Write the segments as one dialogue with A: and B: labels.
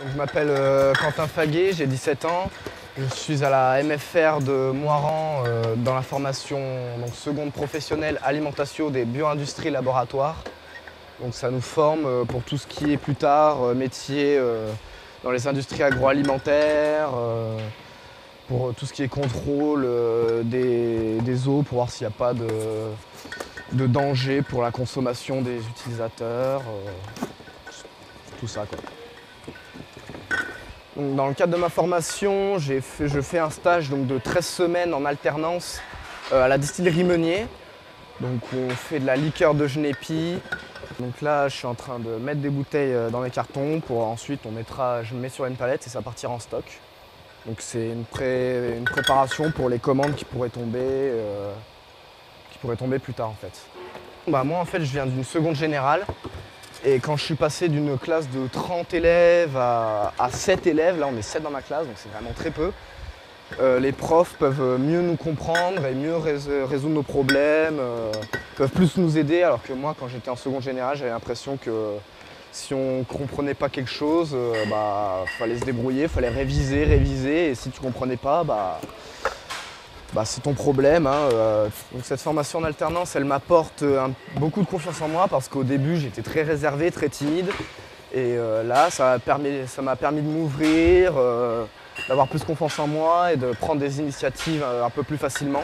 A: Donc, je m'appelle Quentin Faguet, j'ai 17 ans. Je suis à la MFR de Moirans dans la formation seconde professionnelle alimentation des bio-industries laboratoires. Donc ça nous forme pour tout ce qui est plus tard métier dans les industries agroalimentaires, pour tout ce qui est contrôle des eaux, pour voir s'il n'y a pas de danger pour la consommation des utilisateurs, tout ça quoi. Donc, dans le cadre de ma formation, je fais un stage de 13 semaines en alternance à la distillerie Meunier. Donc on fait de la liqueur de Genépi. Donc là, je suis en train de mettre des bouteilles dans les cartons pour ensuite je me mets sur une palette et ça partira en stock. Donc c'est une préparation pour les commandes qui pourraient tomber plus tard en fait. Moi en fait, je viens d'une seconde générale. Et quand je suis passé d'une classe de 30 élèves à 7 élèves, là on est 7 dans ma classe, donc c'est vraiment très peu, les profs peuvent mieux nous comprendre et mieux résoudre nos problèmes, peuvent plus nous aider, alors que moi quand j'étais en seconde générale, j'avais l'impression que si on ne comprenait pas quelque chose, fallait se débrouiller, fallait réviser, et si tu ne comprenais pas, c'est ton problème. Donc cette formation en alternance, elle m'apporte beaucoup de confiance en moi parce qu'au début, j'étais très réservé, très timide. Et là, ça m'a permis de m'ouvrir, d'avoir plus confiance en moi et de prendre des initiatives un peu plus facilement.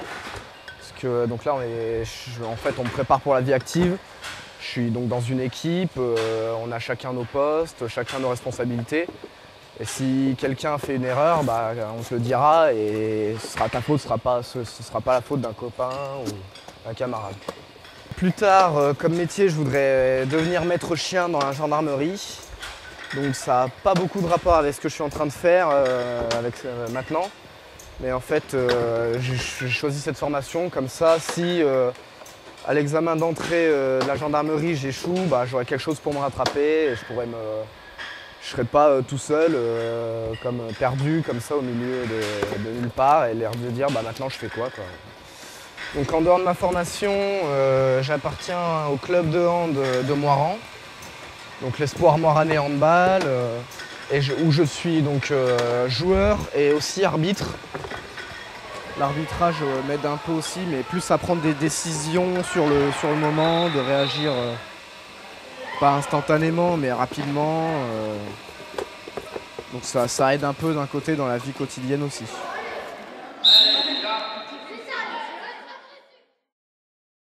A: Parce que donc là, on me prépare pour la vie active. Je suis donc dans une équipe, on a chacun nos postes, chacun nos responsabilités. Et si quelqu'un fait une erreur, on te le dira et ce sera ta faute, ce sera pas la faute d'un copain ou d'un camarade. Plus tard, comme métier, je voudrais devenir maître chien dans la gendarmerie. Donc ça n'a pas beaucoup de rapport avec ce que je suis en train de faire maintenant. Mais en fait, j'ai choisi cette formation comme ça. Si à l'examen d'entrée de la gendarmerie j'échoue, j'aurai quelque chose pour me rattraper et je ne serai pas tout seul, perdu comme ça au milieu de nulle part et l'air de dire maintenant je fais quoi. Donc en dehors de ma formation, j'appartiens au club de hand de Moirans, donc l'Espoir Moiranais Handball, où je suis donc joueur et aussi arbitre. L'arbitrage m'aide un peu aussi, mais plus à prendre des décisions sur le moment, de réagir pas instantanément mais rapidement. Donc ça aide un peu d'un côté dans la vie quotidienne aussi.